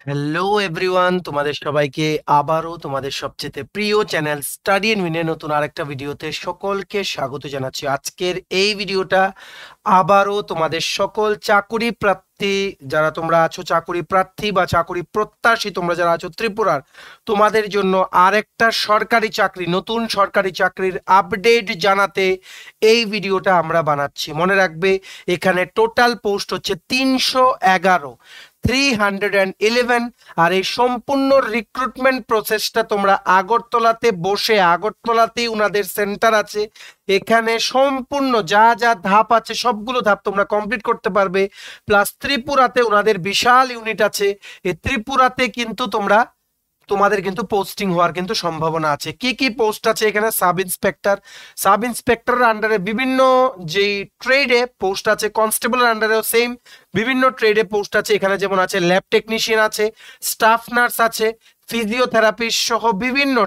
Hello everyone, তোমাদের সবাইকে আবারও তোমাদের সবচেয়ে প্রিয় চ্যানেল স্টাডি এন্ড উইনের নতুন আরেকটা ভিডিওতে সকলকে স্বাগত জানাচ্ছি। আজকের এই ভিডিওটা আবারও তোমাদের সকল চাকুরি প্রার্থী যারা তোমরা আছো, চাকুরি প্রার্থী বা চাকুরি প্রত্যাশী তোমরা যারা আছো ত্রিপুরার, তোমাদের জন্য আরেকটা সরকারি চাকরি, নতুন সরকারি চাকরির আপডেট জানাতে এই ভিডিওটা আমরা বানাচ্ছি। মনে রাখবে, এখানে টোটাল পোস্ট হচ্ছে 311। আর এই সম্পূর্ণ রিক্রুটমেন্ট প্রসেসটা তোমরা আগরতলাতে বসে, আগরতলাতেই উনাদের সেন্টার আছে, এখানে সম্পূর্ণ যা যা ধাপ আছে সবগুলো ধাপ তোমরা কমপ্লিট করতে পারবে। প্লাস ত্রিপুরাতে ওনাদের বিশাল ইউনিট আছে, এই ত্রিপুরাতে কিন্তু তোমাদের কিন্তু পোস্টিং হওয়ার কিন্তু সম্ভাবনা আছে। কি কি পোস্ট আছে এখানে? সাব ইন্সপেক্টরের আন্ডারে বিভিন্ন যেই ট্রেডে পোস্ট আছে, কনস্টেবলের আন্ডারেও সেম বিভিন্ন ট্রেডে পোস্ট আছে। এখানে যেমন আছে ল্যাব টেকনিশিয়ান আছে, স্টাফ নার্স আছে, ফিজিওথেরাপিস্ট সহ বিভিন্ন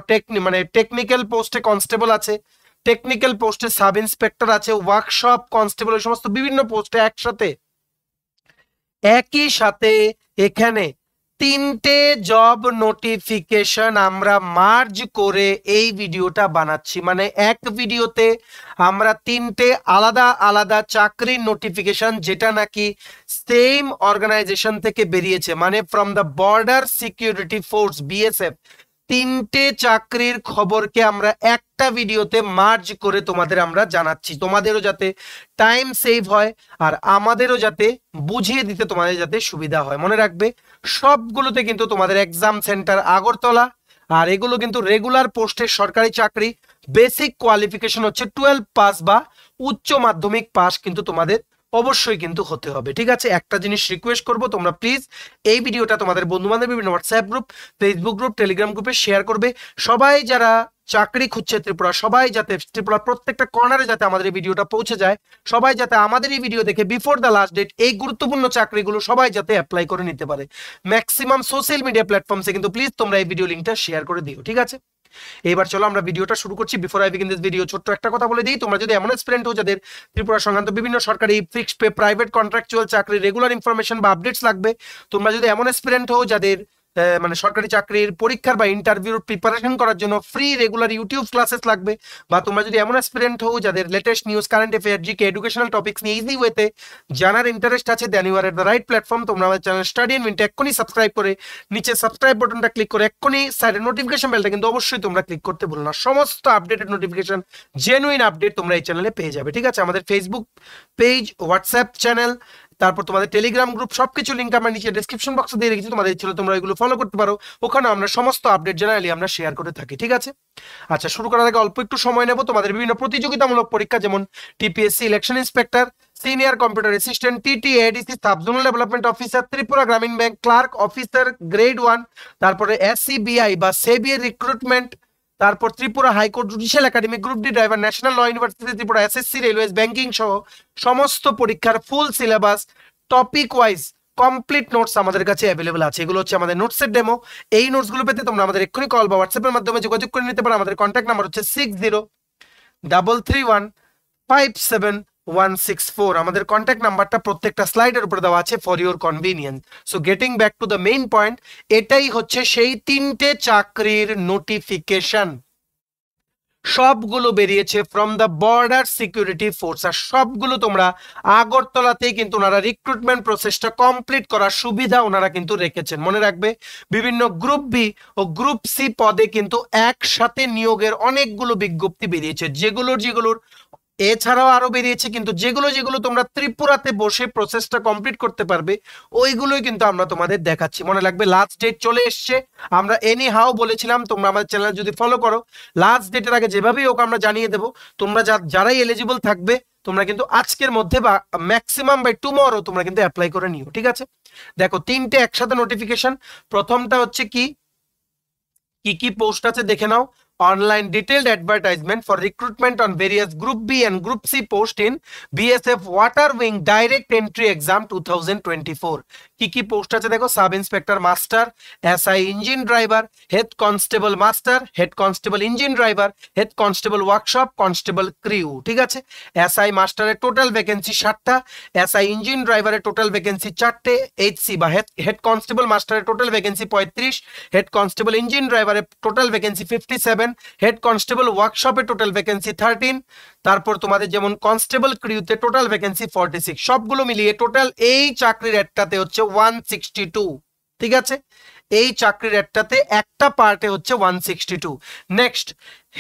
টেকনিক্যাল পোস্টে কনস্টেবল আছে, টেকনিক্যাল পোস্টে সাব ইন্সপেক্টর আছে, ওয়ার্কশপ কনস্টেবল, এই সমস্ত বিভিন্ন পোস্টে একই সাথে এখানে তিনটে জব নোটিফিকেশন আমরা মার্জ করে এই ভিডিওটা বানাচ্ছি। মানে এক ভিডিওতে আমরা তিনটে আলাদা আলাদা চাকরির নোটিফিকেশন, যেটা নাকি সেম অর্গানাইজেশন থেকে বেরিয়েছে, মানে from the border security force BSF, তিনটে চাকরির খবরকে আমরা একটা ভিডিওতে মার্জ করে তোমাদের আমরা জানাচ্ছি, তোমাদেরও যাতে টাইম সেভ হয় আর আমাদেরও যাতে বুঝিয়ে দিতে তোমাদের যাতে সুবিধা হয়। মনে রাখবে, সবগুলোতে কিন্তু তোমাদের এক্সাম সেন্টার আগরতলা, আর এগুলো কিন্তু রেগুলার পোস্টের সরকারি চাকরি। বেসিক কোয়ালিফিকেশন হচ্ছে 12 পাস বা উচ্চ মাধ্যমিক পাস কিন্তু তোমাদের অবশ্যই কিন্তু হতে হবে। ঠিক আছে, একটা জিনিস রিকোয়েস্ট করব, তোমরা প্লিজ এই ভিডিওটা তোমাদের বন্ধু বান্ধব বিভিন্ন WhatsApp group, Facebook group, Telegram গ্রুপে শেয়ার করবে। সবাই যারা চাকরি খুঁজছে ত্রিপুরা, সবাই যাতে ত্রিপুরা প্রত্যেকটা কর্নারে যাতে আমাদের এই ভিডিওটা পৌঁছে যায়, সবাই যাতে আমাদের এই ভিডিও দেখে বিফোর দ্য লাস্ট ডেট এই গুরুত্বপূর্ণ চাকরিগুলো সবাই যাতে অ্যাপ্লাই করে নিতে পারে। ম্যাক্সিমাম সোশ্যাল মিডিয়া প্ল্যাটফর্মসে কিন্তু প্লিজ তোমরা এই ভিডিও লিঙ্কটা শেয়ার করে দিও। ঠিক আছে, এবার চলো আমরা ভিডিওটা শুরু করছি। Before I begin this video, ছোট্ট একটা কথা বলে দিই, তোমরা যদি এমন স্টুডেন্ট হো যাদের ত্রিপুরা সংক্রান্ত বিভিন্ন সরকারি ফিক্সড পে, প্রাইভেট কন্ট্রাকচুয়াল চাকরি রেগুলার ইনফরমেশন বা আপডেটস লাগবে, তোমরা যদি এমন স্টুডেন্ট হো যাদের সরকারি চাকরির পরীক্ষার বা ইন্টারভিউর প্রিপারেশন করার জন্য ফ্রি রেগুলার ইউটিউব ক্লাসেস লাগবে, বা তোমরা যদি এমন অ্যাসপিরেন্ট হো যাদের latest news, current affair, GK, educational topics নিয়ে ইজি ওয়েতে জানার ইন্টারেস্ট আছে, then you are at the right platform. তোমরা আমাদের চ্যানেল স্টাডি এন্ড উইনটা এক্ষুনি সাবস্ক্রাইব করে নিচে সাবস্ক্রাইব বাটনটা ক্লিক করে এক্ষুনি সাইডের নোটিফিকেশন বেলটা কিন্তু অবশ্যই তোমরা ক্লিক করতে ভুলো না। সমস্ত আপডেটেড নোটিফিকেশন, জেনুইন আপডেট তোমরা এই চ্যানেলে পেয়ে যাবে। ঠিক আছে, আমাদের ফেসবুক পেজ, হোয়াটসঅ্যাপ চ্যানেল, তারপর তোমাদের টেলিগ্রাম গ্রুপ, সবকিছু লিঙ্ক আমরা নিচে ডেসক্রিপশন বক্সে দিয়ে রেখেছি, তোমাদের ইচ্ছে হলে তোমরা এগুলো ফলো করতে পারো। ওখানে আমরা সমস্ত আপডেট জেনারেলি আমরা শেয়ার করে থাকি। ঠিক আছে, আচ্ছা শুরু করার আগে অল্প একটু সময় নেব। তোমাদের বিভিন্ন প্রতিযোগিতামূলক পরীক্ষা, যেমন TPSC election inspector, senior computer assistant, TT ADC, sub zonal development officer, Tripura গ্রামীণ ব্যাংক ক্লার্ক অফিসার গ্রেড 1, তারপরে এসসিবিআই বা সেবিএ রিক্রুটমেন্ট, তারপর Tripura high court judicial academy, group D driver, national law university Tripura, SSC, railways, banking সহ সমস্ত পরীক্ষার full syllabus topic wise complete notes আমাদের কাছে অ্যাভেলেবল আছে। এগুলো হচ্ছে আমাদের নোটসের ডেমো। এই নোটসগুলো পেতে তোমরা আমাদের এক্ষুনি কল বা হোয়াটসঅ্যাপের মাধ্যমে যোগাযোগ করে নিতে পারো। আমাদের কন্ট্যাক্ট নাম্বার হচ্ছে 6033157164। আমাদের কন্ট্যাক্ট নাম্বারটা প্রত্যেকটা স্লাইডের উপরে দেওয়া আছে for your convenience. So getting back to the main point, এটাই হচ্ছে সেই তিনটে চাকরির নোটিফিকেশন, সবগুলো বেরিয়েছে from the border security force, আর সবগুলো তোমরা আগরতলাতেই কিন্তু ওনারা রিক্রুটমেন্ট প্রসেসটা কমপ্লিট করার সুবিধা ওনারা কিন্তু রেখেছেন। মনে রাখবে, বিভিন্ন গ্রুপ বি ও গ্রুপ সি পদে কিন্তু একসাথে নিয়োগের অনেকগুলো বিজ্ঞপ্তি বেরিয়েছে, যেগুলোর এছাড়াও আরো বেরিয়েছে, কিন্তু যেগুলো তোমরা ত্রিপুরাতে বসে প্রসেসটা কমপ্লিট করতে পারবে ওইগুলোই কিন্তু আমরা তোমাদের দেখাচ্ছি। মনে রাখবে, লাস্ট ডেট চলে এসছে। আমরা এনি হাউ বলেছিলাম, তোমরা আমাদের চ্যানেল যদি ফলো করো, লাস্ট ডেটের আগে যেভাবেই হোক আমরা জানিয়ে দেবো। তোমরা যারাই এলিজিবল থাকবে তোমরা কিন্তু আজকের মধ্যে বা ম্যাক্সিমাম বাই টুমরো তোমরা কিন্তু অ্যাপ্লাই করে নিও। ঠিক আছে, দেখো তিনটে একসাথে নোটিফিকেশন। প্রথমটা হচ্ছে কি কি পোস্ট আছে দেখে নাও। online detailed advertisement for recruitment on various Group B and Group C post in BSF Water Wing Direct Entry Exam 2024. কি পোস্ট আছে দেখো, sub inspector master, SI engine driver, head constable master, head constable engine driver, head constable workshop, constable crew. ঠিক আছে, SI মাস্টারের total vacancy 60টা, SI engine ড্রাইভারের total vacancy 4টে, HC বা head constable মাস্টারের total vacancy 35, head constable engine ড্রাইভারের total vacancy 57, head constable ওয়ার্কশপে total vacancy 13, তারপর তোমাদের যেমন কনস্টেবল ক্রিউতে টোটাল ভ্যাকেন্সি 46। সবগুলো মিলিয়ে টোটাল এই চাকরির একটাতে হচ্ছে 162। ঠিক আছে, এই চাকরির একটাতে একটা পার্টে হচ্ছে 162। নেক্সট,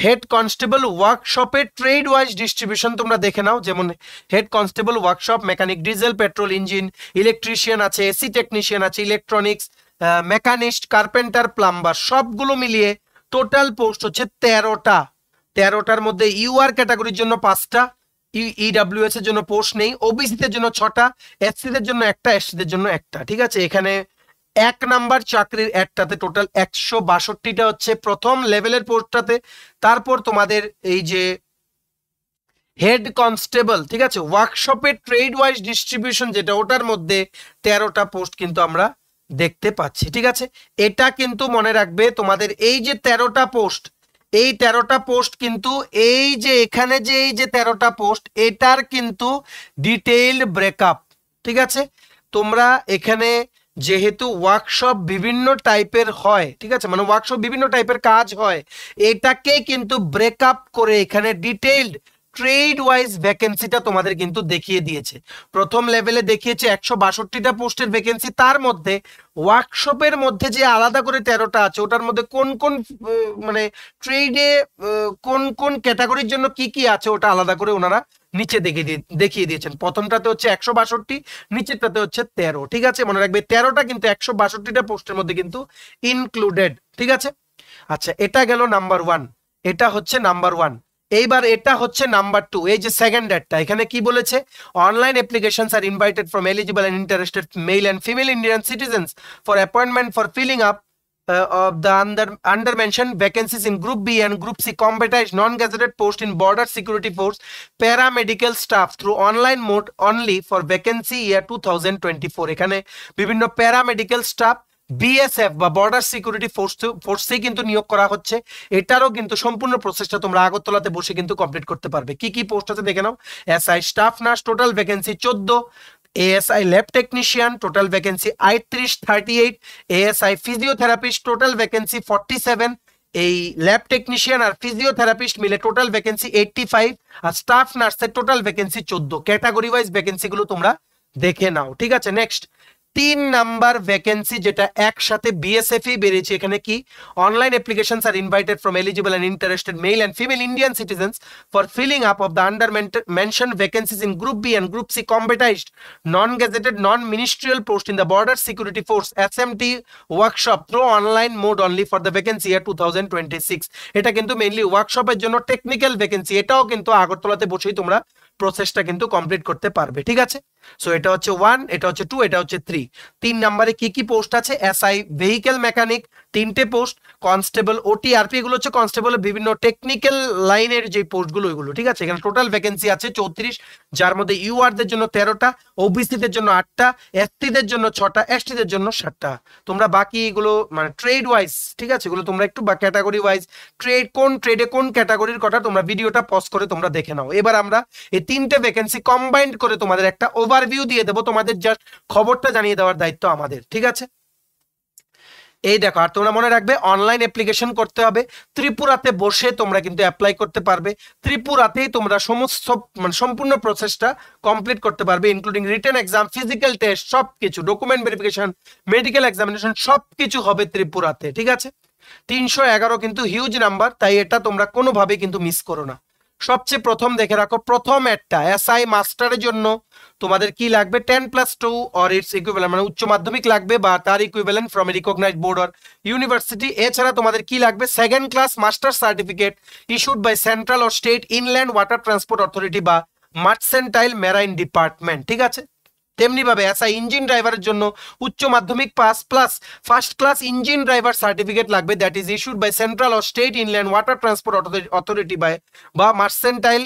হেড কনস্টেবল ওয়ার্কশপে ট্রেড ওয়াইজ ডিস্ট্রিবিউশন তোমরা দেখে নাও। যেমন head constable workshop mechanic, diesel, petrol engine, electrician আছে, এসি টেকনিশিয়ান আছে, ইলেকট্রনিক্স, মেকানিস্ট, কার্পেন্টার, প্লাম্বার, সবগুলো মিলিয়ে টোটাল পোস্ট হচ্ছে 13টা। 13টার মধ্যে ইউআর ক্যাটাগরির জন্য 5টা, ইডব্লিউএস এর জন্য পোস্ট নেই, ওবিসিদের জন্য 6টা, এসসিদের জন্য একটা, এসটিদের জন্য একটা। ঠিক আছে, এখানে 1 নাম্বার চাকরির একটাতে টোটাল 162টা হচ্ছে প্রথম লেভেলের পোস্টটাতে। তারপর তোমাদের এই যে হেড কনস্টেবল, ঠিক আছে, ওয়ার্কশপের ট্রেড ওয়াইজ ডিস্ট্রিবিউশন যেটা, ওটার মধ্যে 13টা পোস্ট কিন্তু আমরা দেখতে পাচ্ছি। ঠিক আছে, এটা কিন্তু মনে রাখবে, তোমাদের এই যে 13টা পোস্ট, এই 13টা পোস্ট কিন্তু এই যে এখানে যে এই যে 13টা পোস্ট, এটার কিন্তু ডিটেইলড ব্রেকআপ। ঠিক আছে, তোমরা এখানে যেহেতু ওয়ার্কশপ বিভিন্ন টাইপের হয়, ঠিক আছে, মানে ওয়ার্কশপ বিভিন্ন টাইপের কাজ হয়, এটাকে কিন্তু ব্রেকআপ করে এখানে ডিটেইলড ট্রেড ওয়াইজ ভ্যাকেন্সিটা তোমাদের কিন্তু দেখিয়ে দিয়েছে। প্রথম লেভেলে দেখিয়েছে 162টা পোস্টের ভ্যাকেন্সি, তার মধ্যে ওয়ার্কশপের মধ্যে যে আলাদা করে 13টা আছে, ওটার মধ্যে কোন কোন মানে ট্রেডে কোন কোন ক্যাটাগরির জন্য কি কি আছে, ওটা আলাদা করে ওনারা নিচে দেখিয়ে দিয়েছেন। প্রথমটাতে হচ্ছে 162, নিচেরটাতে হচ্ছে 13। ঠিক আছে, মনে রাখবে 13টা কিন্তু 162টা পোস্টের মধ্যে কিন্তু ইনক্লুডেড। ঠিক আছে, আচ্ছা, এটা গেল নাম্বার 1, এটা হচ্ছে নাম্বার 1। এইবার এটা হচ্ছে নাম্বার 2। এই যে সেকেন্ড অ্যাডটা, এখানে কি বলেছে, online applications are invited from eligible and interested male and female Indian citizens for appointment for filling up of the under mentioned vacancies in Group B and Group C competized non-gazetted post in Border Security Force paramedical staff through online mode only for vacancy year 2024। এখানে বিভিন্ন paramedical staff BSF বা border security ফোর্সে কিন্তু নিয়োগ করা হচ্ছে। এটারও কিন্তু সম্পূর্ণ প্রসেসটা তোমরা আগরতলাতে বসে কিন্তু কমপ্লিট করতে পারবে। কি কি পোস্ট আছে দেখে নাও। SI staff nurse total vacancy 14, ASI lab technician total vacancy 38, ASI physiotherapist total vacancy 47, এই ল্যাব টেকনিশিয়ান আর ফিজিওথেরাপিস্ট মিলে টোটাল ভ্যাকেন্সি 85, আর স্টাফ নার্সের total vacancy 14। Category wise vacancy গুলো তোমরা দেখে নাও। ঠিক আছে, নেক্সট 3 নাম্বার ভ্যাকেন্সি যেটা একসাথে বিএসএফ এ বেরিয়েছে, এখানে কি, online applications are invited from eligible and interested male and female Indian citizens for filling up of the under mention vacancies in group B and group C combatised non gazetted non ministerial post in the border security force SMT workshop through online mode only for the vacancy year 2026। এটা কিন্তু mainly ওয়ার্কশপের জন্য technical vacancy, এটাও কিন্তু আগরতলাতে বসেই তোমরা প্রসেসটা কিন্তু complete করতে পারবে। ঠিক আছে, সো এটা হচ্ছে 1, এটা হচ্ছে 2, এটা হচ্ছে 3। 3 নম্বরে কি কি পোস্ট আছে, এসআই ভেহিকেল মেকানিক 3টে পোস্ট, কনস্টেবল ওটি আরপি, এগুলো হচ্ছে কনস্টেবলের বিভিন্ন টেকনিক্যাল লাইনের যে পোস্টগুলো এগুলো। ঠিক আছে, এখানে টোটাল ভ্যাকেন্সি আছে 34, যার মধ্যে ইউআরদের জন্য 13টা, ওবিসিদের জন্য 8টা, এসটিদের জন্য 6টা, এসটিদের জন্য 7টা। তোমরা বাকি এগুলো মানে ট্রেড ওয়াইজ, ঠিক আছে, এগুলো তোমরা একটু বা ক্যাটাগরি ওয়াইজ ট্রেড কোন ট্রেডে কোন ক্যাটাগরির কথা তোমরা ভিডিওটা পজ করে তোমরা দেখে নাও। এবার আমরা এই 3টে ভ্যাকেন্সি কম্বাইন্ড করে তোমাদের একটা ওভারভিউ দিয়ে দেবো, তোমাদের জাস্ট খবরটা জানিয়ে দেওয়ার দায়িত্ব আমাদের। ঠিক আছে, এই দেখো, আর তোমরা মনে রাখবে অনলাইন অ্যাপ্লিকেশন করতে হবে, ত্রিপুরাতে বসে তোমরা কিন্তু অ্যাপ্লাই করতে পারবে, ত্রিপুরাতেই তোমরা সমস্ত মানে সম্পূর্ণ প্রসেসটা কমপ্লিট করতে পারবে, including written exam, physical test, সবকিছু, ডকুমেন্ট ভেরিফিকেশন, মেডিকেল এক্সামিনেশন, সবকিছু হবে ত্রিপুরাতে। ঠিক আছে, 311 কিন্তু হিউজ নাম্বার, তাই এটা তোমরা কোনোভাবে কিন্তু মিস করো না। সবচেয়ে প্রথম দেখে রাখো, প্রথম একটা এসআই মাস্টারের জন্য তোমাদের কি লাগবে, 10+2 অর ইটস ইকুইভ্যালেন্ট, মানে উচ্চ মাধ্যমিক লাগবে বা তার equivalent from a recognised board or university. এছাড়া তোমাদের কি লাগবে, 2nd class master certificate issued by central or state inland water transport authority বা মার্চেন্টাইল মেরাইন ডিপার্টমেন্ট। ঠিক আছে, তেমনি ভাবে এসআই ইঞ্জিন ড্রাইভারের জন্য উচ্চ মাধ্যমিক pass plus first class engine driver certificate লাগবে, that is issued by central or state inland water transport authority বা মার্সেন্টাইল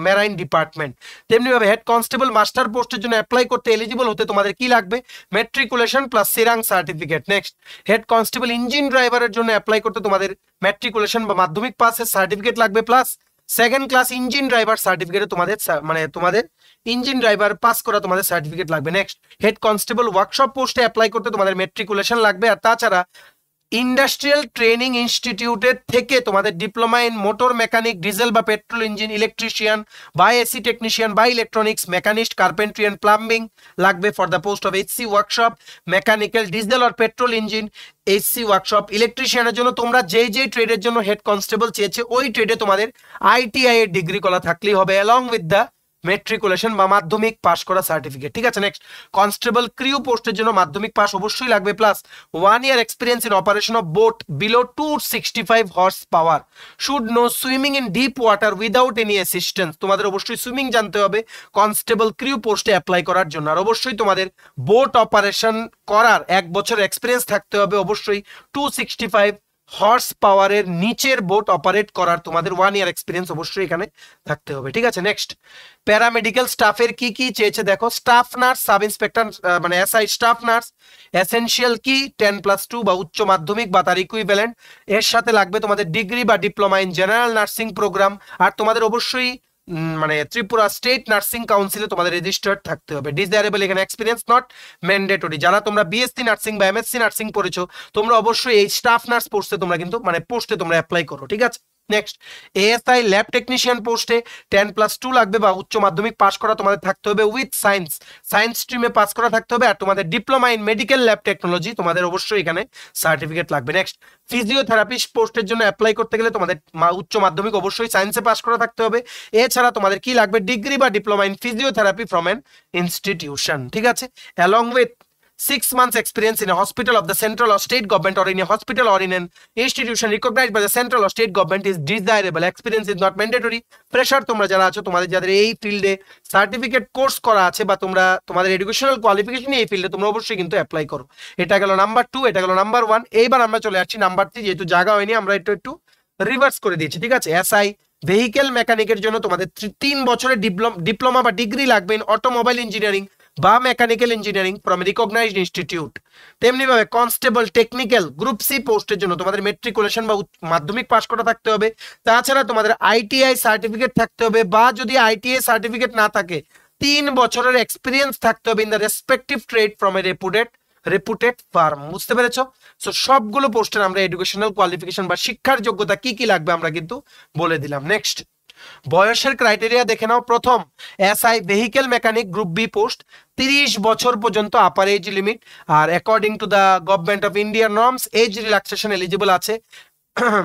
মেরাইন ডিপার্টমেন্ট। তেমনি ভাবে হেড কনস্টেবল মাস্টার পোস্টের জন্য অ্যাপ্লাই করতে এলিজিবল হতে তোমাদের কি লাগবে, matriculation plus serang certificate. Next, head constable engine ড্রাইভারের জন্য অ্যাপ্লাই করতে তোমাদের ম্যাট্রিকুলেশন বা মাধ্যমিক পাসের সার্টিফিকেট লাগবে plus second class engine driver সার্টিফিকেটে তোমাদের ইঞ্জিন ড্রাইভার পাস করা তোমাদের সার্টিফিকেট লাগবে। নেক্সট, হেড কনস্টেবল ওয়ার্কশপ পোস্টে অ্যাপ্লাই করতে তোমাদের ম্যাট্রিকুলেশন লাগবে। আর তাছাড়া ইন্ডাস্ট্রিয়াল ট্রেনিং ইনস্টিটিউটের থেকে তোমাদের diploma in motor mechanic, diesel বা পেট্রোল ইঞ্জিন, ইলেকট্রিশিয়ান বা এসি টেকনিশিয়ান বা electronics, machinist, carpentry and plumbing লাগবে for the post of HC workshop, mechanical, diesel or petrol engine, HC workshop. ইলেকট্রিশিয়ানের জন্য তোমরা যেই ট্রেডের জন্য হেড কনস্টেবল চেয়েছে ওই ট্রেডে তোমাদের আইটিআই এর ডিগ্রি করা থাকলেই হবে, অ্যালং উইথ দ্য মেট্রিকুলেশন বা মাধ্যমিক পাস করা সার্টিফিকেট। ঠিক আছে। নেক্সট, কনস্টেবল ক্রিউ পোস্টের জন্য মাধ্যমিক পাস অবশ্যই লাগবে plus 1 year experience in operation of boat below 265 horse power, should know swimming in deep water without any assistance. তোমাদের অবশ্যই সুইমিং জানতে হবে কনস্টেবল ক্রিউ পোস্টে অ্যাপ্লাই করার জন্য। আর অবশ্যই তোমাদের বোট অপারেশন করার 1 বছর এক্সপিরিয়েন্স থাকতে হবে, অবশ্যই 265 হর্স পাওয়ারের নিচের বোট অপারেট করার তোমাদের 1 year এক্সপিরিয়েন্স অবশ্যই এখানে থাকতে হবে। ঠিক আছে। নেক্সট, প্যারামেডিক্যাল স্টাফের কি কি চেয়েছে দেখো, স্টাফ নার্স, সাব ইন্সপেক্টর মানে এসআই স্টাফ নার্স, এসেনশিয়াল কি 10+2 বা উচ্চ মাধ্যমিক বা তার ইকুইভ্যালেন্ট, এর সাথে লাগবে তোমাদের ডিগ্রি বা diploma in general nursing program. আর তোমাদের অবশ্যই মানে ত্রিপুরা স্টেট নার্সিং কাউন্সিলে তোমাদের রেজিস্টার্ড থাকতে হবে। ডিজায়ারেবল এখানে এক্সপিরিয়েন্স নট ম্যান্ডেটরি। যারা তোমরা বিএসসি নার্সিং বা এমএসসি নার্সিং পড়েছো তোমরা অবশ্যই এই স্টাফ নার্স পোস্টে তোমরা কিন্তু পোস্টে তোমরা অ্যাপ্লাই করো। ঠিক আছে। নেক্সট, এএসআই ল্যাব টেকনিশিয়ান পোস্টে 10+2 লাগবে বা উচ্চ মাধ্যমিক পাস করা তোমাদের থাকতে হবে উইথ সায়েন্স স্ট্রিমে পাস করা থাকতে হবে। আর তোমাদের diploma in medical lab technology তোমাদের অবশ্যই এখানে সার্টিফিকেট লাগবে। নেক্সট, ফিজিওথেরাপিস্ট পোস্টের জন্য অ্যাপ্লাই করতে গেলে তোমাদের উচ্চ মাধ্যমিক অবশ্যই সায়েন্সে পাস করা থাকতে হবে। এছাড়া তোমাদের কি লাগবে, ডিগ্রি বা diploma in physiotherapy from an institution. ঠিক আছে। Along with 6 months experience in a hospital of the central or state government or in a hospital or in an institution recognized by the central or state government is desirable. Experience is not mandatory. Pressure তোমরা যারা আছো, তোমাদের যাদের এই ফিল্ডে certificate course করা আছে বা তোমাদের এডুকেশনাল কোয়ালিফিকেশন এই ফিল্ডে, তোমরা অবশ্যই কিন্তু অ্যাপ্লাই করো। এটা গেল নাম্বার 2, এটা গেল নাম্বার 1। এইবার আমরা চলে আসছি নাম্বার 3। যেহেতু জায়গা হয়নি আমরা একটু রিভার্স করে দিয়েছি। ঠিক আছে। এসআই ভেহিকেল মেকানিকের জন্য তোমাদের 3 বছরের ডিপ্লোমা বা ডিগ্রি লাগবে ইন অটোমোবাইল ইঞ্জিনিয়ারিং বা mechanical engineering from recognised institute. তেমনিভাবে কনস্টেবল টেকনিক্যাল গ্রুপ সি পোস্টের জন্য তোমাদের মেট্রিকুলেশন বা মাধ্যমিক পাস করা থাকতে হবে। তাছাড়া তোমাদের আইটিআই সার্টিফিকেট থাকতে হবে, বা যদি আইটিআই সার্টিফিকেট না থাকে 3 বছরের এক্সপিরিয়েন্স থাকতে হবে in the respective trade from a রেপুটেড farm. বুঝতে পেরেছো? সো সবগুলো পোস্টের আমরা এডুকেশনাল কোয়ালিফিকেশন বা শিক্ষার যোগ্যতা কি কি লাগবে আমরা কিন্তু বলে দিলাম। নেক্সট, বয়সের ক্রাইটেরিয়া দেখে নাও। প্রথম, SI vehicle mechanic group B post 30 বছর পর্যন্ত আপার এজ লিমিট। আর according to the government of India norms age relaxation eligible আছে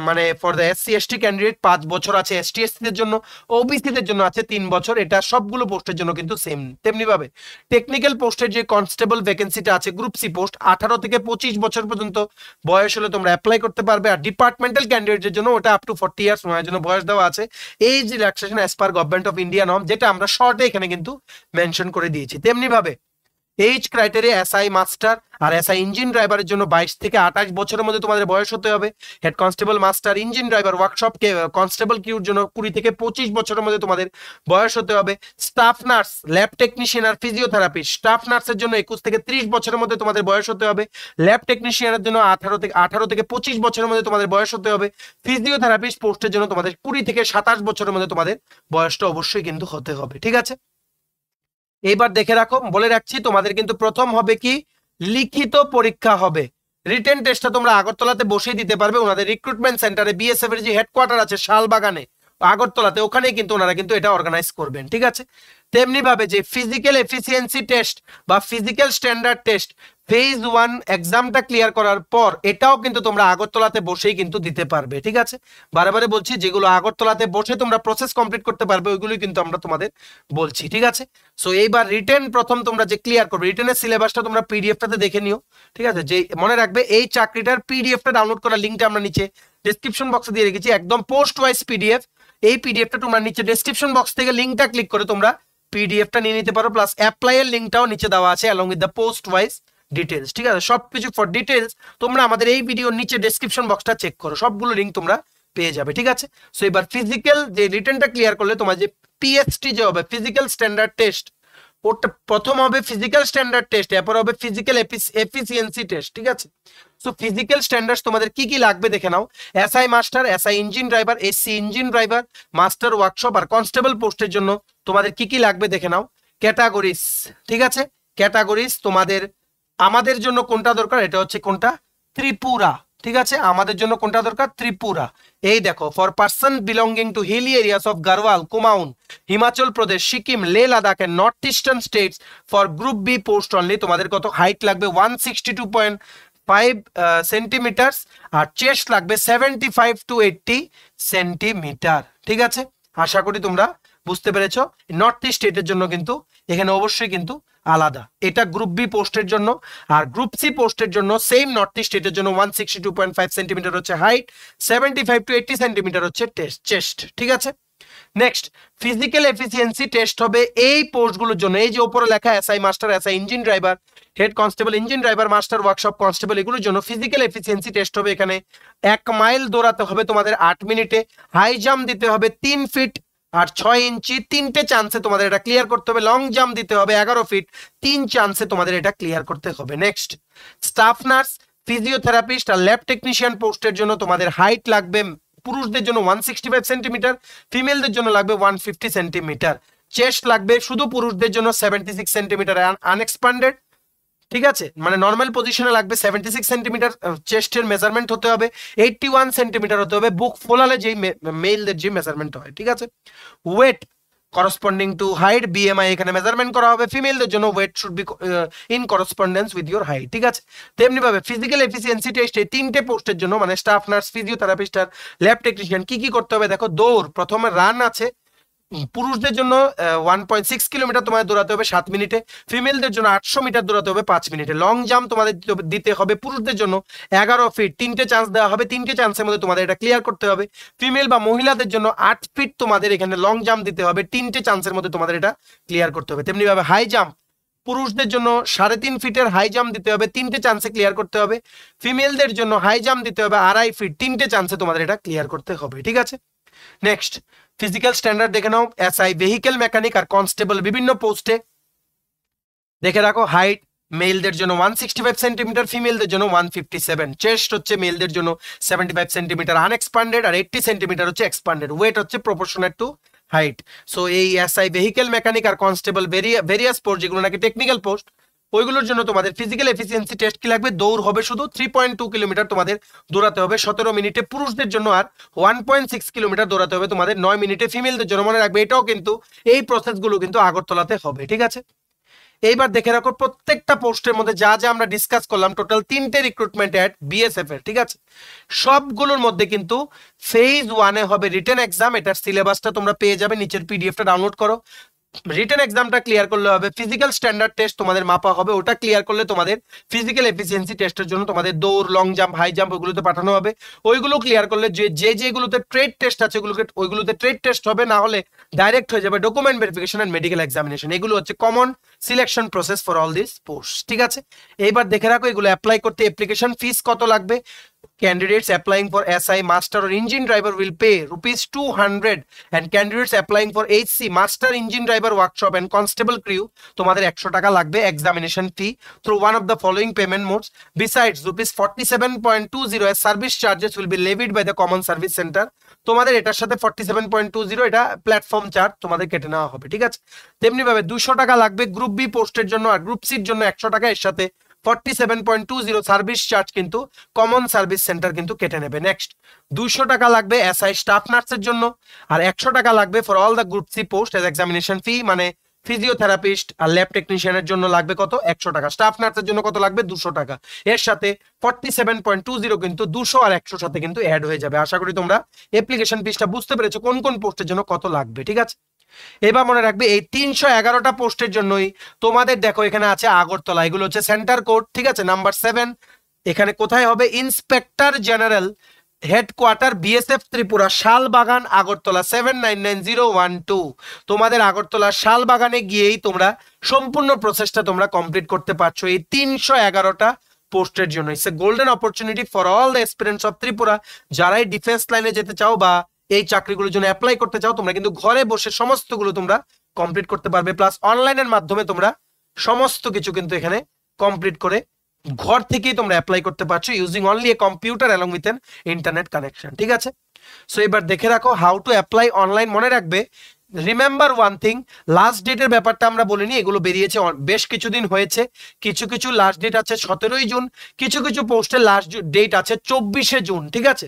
মানে for the SC ST candidate 5 বছর আছে, এসটি এসসিদের জন্য, ওবিসিদের জন্য আছে 3 বছর। এটা সবগুলো পোস্টের জন্য কিন্তু সেম। তেমনি ভাবে টেকনিক্যাল পোস্টের যে কনস্টেবল ভ্যাকেন্সিটা আছে গ্রুপ সি পোস্ট 18 থেকে 25 বছর পর্যন্ত বয়স হলে তোমরা অ্যাপ্লাই করতে পারবে। আর ডিপার্টমেন্টাল ক্যান্ডিডেটের জন্য ওটা আপ টু 40 ইয়ার্স ওনার জন্য বয়স দেওয়া আছে age relaxation as per government of India norm, যেটা আমরা শর্টে এখানে কিন্তু মেনশন করে দিয়েছি। তেমনি ভাবে এইজ ক্রাইটেরিয়া এসআই মাস্টার আর এসআই ইঞ্জিন ড্রাইভারের জন্য 22 থেকে 28 বছরের মধ্যে তোমাদের বয়স হতে হবে। Head constable master engine driver workshop constable crew জন্য 20 থেকে 25 বছরের মধ্যে তোমাদের বয়স হতে হবে। স্টাফ নার্স, ল্যাব টেকনিশিয়ান আর ফিজিওথেরাপিস্ট, স্টাফ নার্সের জন্য 21 থেকে 30 বছরের মধ্যে তোমাদের বয়স হতে হবে। ল্যাব টেকনিশিয়ানের জন্য 18 থেকে 25 বছরের মধ্যে তোমাদের বয়স হতে হবে। ফিজিওথেরাপিস্ট পোস্টের জন্য তোমাদের 20 থেকে 27 বছরের মধ্যে তোমাদের বয়সটা অবশ্যই কিন্তু হতে হবে। ঠিক আছে। এইবার দেখে রাখো, বলে রাখছি তোমাদের কিন্তু প্রথম হবে কি, লিখিত পরীক্ষা হবে। রিটেন টেস্টটা তোমরা আগরতলাতে বসেই দিতে পারবে। ওনাদের রিক্রুটমেন্ট সেন্টারে বিএসএফ এর যে হেডকোয়ার্টার আছে শালবাগানে আগরতলাতে, ওখানেই কিন্তু ওনারা কিন্তু এটা অর্গানাইজ করবেন। ঠিক আছে। তেমনি ভাবে যে ফিজিক্যাল এফিসিয়েন্সি টেস্ট বা ফিজিক্যাল স্ট্যান্ডার্ড টেস্ট ফেজ 1 এক্সামটা ক্লিয়ার করার পর এটাও কিন্তু তোমরা আগরতলাতে বসেই কিন্তু দিতে পারবে। ঠিক আছে। বারে বলছি, যেগুলো আগরতলাতে বসে তোমরা প্রসেস কমপ্লিট করতে পারবে ওইগুলোই কিন্তু আমরা তোমাদের বলছি। ঠিক আছে। সো এইবার রিটেন প্রথম তোমরা যে ক্লিয়ার করবে, রিটেনের সিলেবাসটা তোমরা পিডিএফটাতে দেখে নিও। ঠিক আছে। যে মনে রাখবে এই চাকরিটার পিডিএফটা ডাউনলোড করার লিঙ্কটা আমরা নিচে ডেসক্রিপশন বক্সে দিয়ে রেখেছি, একদম পোস্ট ওয়াইজ পিডিএফ। এই পিডিএফটা তোমরা নিচে ডেসক্রিপশন বক্স থেকে লিঙ্কটা ক্লিক করে তোমরা পিডিএফটা নিয়ে নিতে পারো, প্লাস অ্যাপ্লাই এর লিঙ্কটাও নিচে দেওয়া আছে along with the post wise details. ঠিক আছে, সবকিছু ফর ডিটেলস তোমরা আমাদের এই ভিডিওর নিচে ডেসক্রিপশন বক্সটা চেক করো, সবগুলো লিঙ্ক তোমরা পেয়ে যাবে। ঠিক আছে, সো এবার ফিজিক্যাল যে রিটেনটা ক্লিয়ার করলে তোমার যে পিএসটি যে হবে ফিজিক্যাল স্ট্যান্ডার্ড টেস্ট, ওটা প্রথম হবে ফিজিক্যাল স্ট্যান্ডার্ড টেস্ট, এরপর হবে ফিজিক্যাল এফিসিয়েন্সি টেস্ট। ঠিক আছে, সো ফিজিক্যাল স্ট্যান্ডার্ডস তোমাদের কি কি লাগবে দেখে নাও। SI master, SI engine driver, SC engine driver, master workshop আর কনস্টেবল পোস্টের জন্য তোমাদের কি কি লাগবে দেখে নাও। ক্যাটাগরিজ, ঠিক আছে, ক্যাটাগরিজ তোমাদের আমাদের জন্য কোনটা দরকার, এটা হচ্ছে কোনটা, ত্রিপুরা। ঠিক আছে, আমাদের জন্য কোনটা দরকার, ত্রিপুরা। এই দেখো, for person belonging to hilly areas of Garhwal, Kumaon, Himachal Pradesh, Sikkim, Leh Ladakh and north eastern states for group B post only, তোমাদের কত হাইট লাগবে 162.5 সেন্টিমিটার আর চেস্ট লাগবে 75 to 80 সেন্টিমিটার। ঠিক আছে, আশা করি তোমরা বুঝতে পেরেছো। নর্থ ইস্ট স্টেটের জন্য কিন্তু এখানে অবশ্যই কিন্তু আলাদা, এটা গ্রুপ বি পোস্টের জন্য। আর গ্রুপ সি পোস্টের জন্য সেম নর্থ ইস্ট স্টেটের জন্য 162.5 সেন্টিমিটার হচ্ছে হাইট, 75 to 80 সেন্টিমিটার হচ্ছে চেস্ট। ঠিক আছে, নেক্সট ফিজিক্যাল এফিসিয়েন্সি টেস্ট হবে এই পোস্টগুলোর জন্য, এই যে উপরে লেখা SI master, SI engine driver, head constable, engine driver, master workshop, constable, এগুলোর জন্য ফিজিক্যাল এফিসিয়েন্সি টেস্ট হবে। এখানে 1 মাইল দৌড়াতে হবে তোমাদের 8 মিনিটে, হাই জাম্প দিতে হবে 3 ফিট আর 6 ইঞ্চি, 3টে চান্সে তোমাদের এটা ক্লিয়ার করতে হবে। লং জাম্প দিতে হবে 11 ফিট, 3 চান্সে তোমাদের এটা ক্লিয়ার করতে হবে। নেক্সট স্টাফ নার্স, ফিজিওথেরাপিস্ট আর ল্যাব টেকনিশিয়ান পোস্টের জন্য তোমাদের হাইট লাগবে পুরুষদের জন্য 165 সেন্টিমিটার, ফিমেলদের জন্য লাগবে 150 সেন্টিমিটার, চেস্ট লাগবে শুধু পুরুষদের জন্য 76 সেন্টিমিটার আনএক্সপান্ডেড। ঠিক আছে, মানে নর্মাল পজিশনে লাগবে 76 সেন্টিমিটার, চেস্টের মেজারমেন্ট হতে হবে 81 সেন্টিমিটার হতে হবে, বুক ফোলালে যেই মেলদের যে মেজারমেন্ট হয়। ঠিক আছে, weight corresponding to height, BMI এখানে মেজারমেন্ট করা হবে। ফিমেলদের জন্য weight should be in correspondence with your height. ঠিক আছে, তেমনি ভাবে ফিজিক্যাল এফিসিয়েন্সি টেস্ট এই 3টে পোস্টের জন্য মানে স্টাফ নার্স, ফিজিওথেরাপিস্ট আর ল্যাব টেকনিশিয়ান কি কি করতে হবে দেখো। দৌড়, প্রথমে রান আছে, পুরুষদের জন্য 1.6 কিলোমিটার তোমাদের দৌড়াতে হবে 7 মিনিটে, ফিমেলদের জন্য 800 মিটার দৌড়াতে হবে 5 মিনিটে। লং জাম্প তোমাদের দিতে হবে পুরুষদের জন্য 11 ফিট, 3টে চান্স দেওয়া হবে, 3টে চান্সের মধ্যে তোমাদের এটা ক্লিয়ার করতে হবে। ফিমেল বা মহিলাদের জন্য 8 ফিট তোমাদের এখানে লং জাম্প দিতে হবে, 3টে চান্সের মধ্যে তোমাদের এটা ক্লিয়ার করতে হবে। তেমনি ভাবে হাই জাম্প, পুরুষদের জন্য 3.5 ফিটের হাই জাম্প দিতে হবে, 3টে চান্সে ক্লিয়ার করতে হবে। ফিমেলদের জন্য হাই জাম্প দিতে হবে 2.5 ফিট, 3টে চান্সে তোমাদের এটা ক্লিয়ার করতে হবে। ঠিক আছে, নেক্সট ফিজিক্যাল স্ট্যান্ডার্ড দেখে নাও। এসআই ভেহিকেল মেকানিক আর কনস্টেবল বিভিন্ন পোস্টে দেখে রাখো। হাইট মেলদের জন্য 165 সেন্টিমিটার, ফিমেলদের জন্য 157, চেস্ট হচ্ছে মেলদের জন্য 75 সেন্টিমিটার আনএক্সপান্ডেড আর 80 সেন্টিমিটার হচ্ছে এক্সপান্ডেড, ওয়েট হচ্ছে প্রপোর্শনাল টু হাইট। সো এই এসআই ভেহিকেল মেকানিক আর কনস্টেবল ভেরিয়াস পোস্ট যেগুলো নাকি টেকনিক্যাল পোস্ট, ওইগুলোর জন্য তোমাদের ফিজিক্যাল এফিসিয়েন্সি টেস্ট কি লাগবে, দৌড় হবে শুধু 3.2 কিলোমিটার তোমাদের দৌড়াতে হবে 17 মিনিটে পুরুষদের জন্য, আর 1.6 কিলোমিটার দৌড়াতে হবে তোমাদের 9 মিনিটে ফিমেলদের জন্য। মনে রাখবে এটাও কিন্তু এই প্রসেসগুলো কিন্তু আগরতলাতে হবে। ঠিক আছে, এইবার দেখে রাখো প্রত্যেকটা পোস্টের মধ্যে যা যা আমরা ডিসকাস করলাম, টোটাল 3টে রিক্রুটমেন্ট অ্যাড বিএসএফ এর। ঠিক আছে, সবগুলোর মধ্যে কিন্তু ফেজ 1-এ হবে রিটেন এক্সাম, এটার সিলেবাসটা তোমরা পেয়ে যাবে, নিচের পিডিএফটা ডাউনলোড করো। রিটেন এক্সামটা ক্লিয়ার করলে হবে, ফিজিক্যাল স্ট্যান্ডার্ড টেস্ট তোমাদের মাপা হবে, ওটা ক্লিয়ার করলে তোমাদের ফিজিক্যাল এফিসিয়েন্সি টেস্টের জন্য তোমাদের দৌড়, লং জাম্প, হাই জাম্প ওইগুলোতে পাঠানো হবে। ওইগুলো ক্লিয়ার করলে যেগুলোতে ট্রেড টেস্ট আছে ওইগুলোতে ট্রেড টেস্ট হবে, না হলে ডাইরেক্ট হয়ে যাবে document verification and medical examination. এগুলো হচ্ছে common selection process for all this post. ঠিক আছে, এইবার দেখে রাখো এগুলো অ্যাপ্লাই করতে অ্যাপ্লিকেশন ফিস কত লাগবে। Candidates applying for SI master or engine driver will pay ₹200 and candidates applying for HC master engine driver workshop and constable crew তোমাদের 100 টাকা লাগবে examination fee through one of the following payment modes. Besides ₹47.20 as service charges will be levied by the common service center. তোমাদের এটার সাথে 47.20 এটা platform charge তোমাদের কেটে নেওয়া হবে। ঠিক আছে, তেমনি ভাবে 200 টাকা লাগবে গ্রুপ বি পোস্টের জন্য, আর গ্রুপ সির জন্য 100 টাকা, এর সাথে 47.20 সার্ভিস চার্জ কিন্তু কমন সার্ভিস সেন্টার কিন্তু কেটে নেবে। নেক্সট 200 টাকা লাগবে এসআই স্টাফ নার্সের জন্য, আর 100 টাকা লাগবে for all the group C post as examination fee, মানে ফিজিওথেরাপিস্ট আর ল্যাব টেকনিশিয়ানের জন্য লাগবে কত, 100 টাকা। স্টাফ নার্সের জন্য কত লাগবে, 200 টাকা। এর সাথে 47.20 কিন্তু 200 আর 100 সাথে কিন্তু অ্যাড হয়ে যাবে। আশা করি তোমরা অ্যাপ্লিকেশন ফিসটা বুঝতে পেরেছো কোন কোন পোস্টের জন্য কত লাগবে। ঠিক আছে, এবার মনে রাখবে এই 311টা পোস্টের জন্যই তোমাদের দেখো এখানে আছে আগরতলা, এগুলো হচ্ছে সেন্টার কোড। ঠিক আছে, নাম্বার 7 এখানে কোথায় হবে, inspector general headquarter BSF Tripura, Salbagan Agartala 799012। তোমাদের আগরতলা শালবাগানে গিয়েই তোমরা সম্পূর্ণ প্রসেসটা তোমরা কমপ্লিট করতে পারছো এই 311টা পোস্টের জন্য। It's a golden opportunity for all the aspirants of Tripura. যারাই ডিফেন্স লাইনে যেতে চাও বা এই চাকরিগুলোর জন্য অ্যাপ্লাই করতে চাও, তোমরা কিন্তু ঘরে বসে সমস্তগুলো তোমরা কমপ্লিট করতে পারবে। প্লাস অনলাইনের মাধ্যমে তোমরা সমস্ত কিছু কিন্তু এখানে কমপ্লিট করে ঘর থেকেই তোমরা অ্যাপ্লাই করতে পারছো using only a computer along with an internet connection. ঠিক আছে, সো এবার দেখে রাখো হাউ টু অ্যাপ্লাই অনলাইন। মনে রাখবে, রিমেম্বার ওয়ান থিং, লাস্ট ডেটের ব্যাপারটা আমরা বলিনি, এগুলো বেরিয়েছে বেশ কিছুদিন হয়েছে। কিছু কিছু লাস্ট ডেট আছে 17ই জুন, কিছু কিছু পোস্টের লাস্ট ডেট আছে 24শে জুন। ঠিক আছে,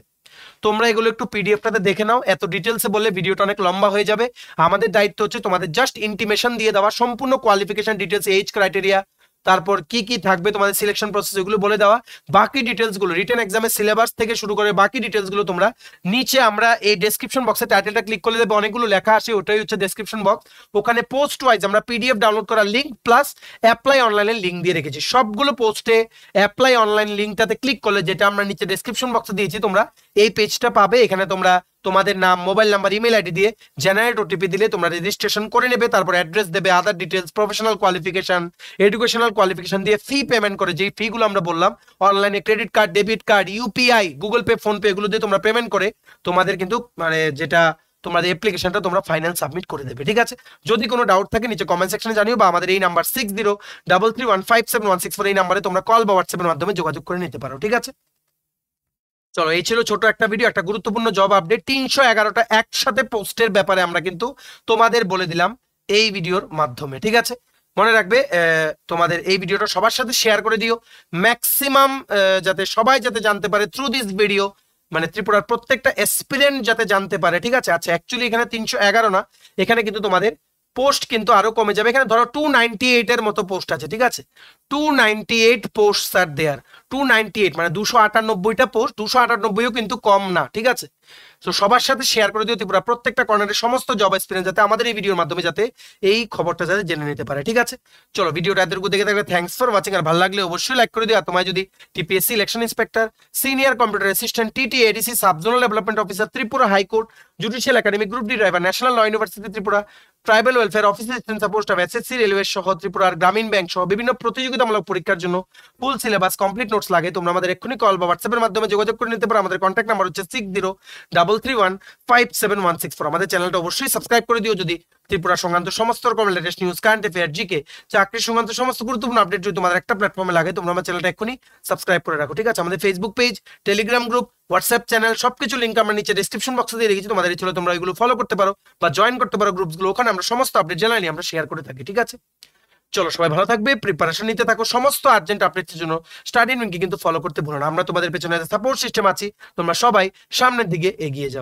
তোমরা এগুলো একটু পিডিএফটাতে দেখে নাও, এত ডিটেলসে বললে ভিডিওটা অনেক লম্বা হয়ে যাবে। আমাদের দায়িত্ব হচ্ছে তোমাদের জাস্ট ইন্টিমেশন দিয়ে দেওয়া, সম্পূর্ণ কোয়ালিফিকেশন ডিটেলস, এজ ক্রাইটেরিয়া, তারপর কি কি থাকবে তোমাদের সিলেকশন প্রসেস, এগুলো বলে দেওয়া। বাকি ডিটেলস গুলো রিটেন এক্সামের সিলেবাস থেকে শুরু করে বাকি ডিটেলস গুলো তোমরা নিচে আমরা এই ডেসক্রিপশন বক্সে টাইটেলটা ক্লিক করলে দেবে, অনেকগুলো লেখা আসে, ওটাই হচ্ছে ডেসক্রিপশন বক্স। ওখানে পোস্ট ওয়াইজ আমরা পিডিএফ ডাউনলোড করার লিঙ্ক প্লাস অ্যাপ্লাই অনলাইনের লিঙ্ক দিয়ে রেখেছি। সবগুলো পোস্টে অ্যাপ্লাই অনলাইন লিঙ্কটাতে ক্লিক করলে, যেটা আমরা নিচে ডেসক্রিপশন বক্সে দিয়েছি, তোমরা এই পেজটা পাবে। এখানে তোমরা তোমাদের নাম, মোবাইল নাম্বার, ইমেল আইডি দিয়ে জেনারেট ওটিপি দিলে তোমরা রেজিস্ট্রেশন করে নেবে। তারপর অ্যাড্রেস দেবে, other details, professional qualification, educational qualification দিয়ে ফি পেমেন্ট করে, যেই ফি গুলো আমরা বললাম অনলাইনে credit card, debit card, UPI, Google pay, phone pay, এগুলো দিয়ে তোমরা পেমেন্ট করে তোমাদের কিন্তু মানে যেটা তোমাদের অ্যাপ্লিকেশনটা তোমরা ফাইনাল সাবমিট করে দেবে। ঠিক আছে, যদি কোনো ডাউট থাকে নিচে কমেন্ট সেকশনে জানিও, বা আমাদের এই নাম্বার 6033157164 এই নাম্বারে তোমরা কল বা হোয়াটসঅ্যাপের মাধ্যমে যোগাযোগ করে নিতে পারো। ঠিক আছে, চলো এই ছিল ছোট একটা ভিডিও, একটা গুরুত্বপূর্ণ জব আপডেট। 311টা একসাথে পোস্টের ব্যাপারে আমরা কিন্তু তোমাদের বলে দিলাম এই ভিডিওর মাধ্যমে। ঠিক আছে, মনে রাখবে তোমাদের এই ভিডিওটা সবার সাথে শেয়ার করে দিও, ম্যাক্সিমাম যাতে সবাই যাতে জানতে পারে থ্রু দিস ভিডিও, মানে ত্রিপুরার প্রত্যেকটা এসপিরেন্ট যাতে জানতে পারে। ঠিক আছে, আচ্ছা অ্যাকচুয়ালি এখানে 311 না, এখানে কিন্তু তোমাদের পোস্ট কিন্তু আরো কমে যাবে। এখানে ধরো 298 এর মতো পোস্ট আছে। ঠিক আছে, 298 পোস্ট আর দেয়ার, 298 মানে 298টা পোস্ট, 298ও কিন্তু কম না। ঠিক আছে, তো সবার সাথে শেয়ার করে দিও ত্রিপুরা প্রত্যেকটা কর্নারের সমস্ত জব এক্সপিরিয়েন্স যাতে আমাদের এই ভিডিওর মাধ্যমে যাতে এই খবরটা যাতে জেনে নিতে পারে। ঠিক আছে, চলো ভিডিওটা এতটুকু দেখে থাকলে থ্যাঙ্কস ফর ওয়াচিং। আর ভালো লাগলে অবশ্যই লাইক করে দিও। আর তোমায় যদি TPSC election inspector, senior computer assistant, TT ADC, subzonal development officer Tripura high court, judicial academy, group D driver, national law university Tripura, tribal welfare officer, post of SSC, railway সহ ত্রিপুরার গ্রামীণ ব্যাংক সহ বিভিন্ন প্রতিযোগিতামূলক পরীক্ষার জন্য ফুল সিলেবাস কমপ্লিট নোটস লাগে, তোমরা আমাদের এক্ষুনি কল বা হোয়াটসঅ্যাপের মাধ্যমে যোগাযোগ করে নিতে পারো। আমাদের কন্ট্যাক্ট নাম্বার হচ্ছে 6033157164। আমাদের চ্যানেলটা অবশ্যই সাবস্ক্রাইব করে দিও যদি ত্রিপুরা সংক্রান্ত সমস্ত রকম latest news, current affair, GK, চাকরি সংক্রান্ত সমস্ত গুরুত্বপূর্ণ আপডেট যদি তোমাদের একটা প্ল্যাটফর্মে লাগে, তোমরা আমার চ্যানেলটা এক্ষুনি সাবস্ক্রাইব করে রাখো। ঠিক আছে, আমাদের Facebook page, Telegram group, WhatsApp channel সবকিছু লিঙ্ক আমরা নিচে ডেসক্রিপশন বক্সে দিয়ে রেখেছি। তোমাদের ইচ্ছে হলে তোমরা এগুলো ফলো করতে পারো বা জয়েন করতে পারো গ্রুপসগুলো, ওখানে আমরা সমস্ত আপডেট জানাই আমরা শেয়ার করে থাকি। ঠিক আছে, চলো সবাই ভালো থাকবে, প্রিপারেশন নিতে থাকো, সমস্ত আর্জেন্ট আপডেটসের জন্য স্টাডি উইংকে কিন্তু ফলো করতে ভুলো না। আমরা তোমাদের পেছনে সাপোর্ট সিস্টেম আছি, তোমরা সবাই সামনের দিকে এগিয়ে যাও।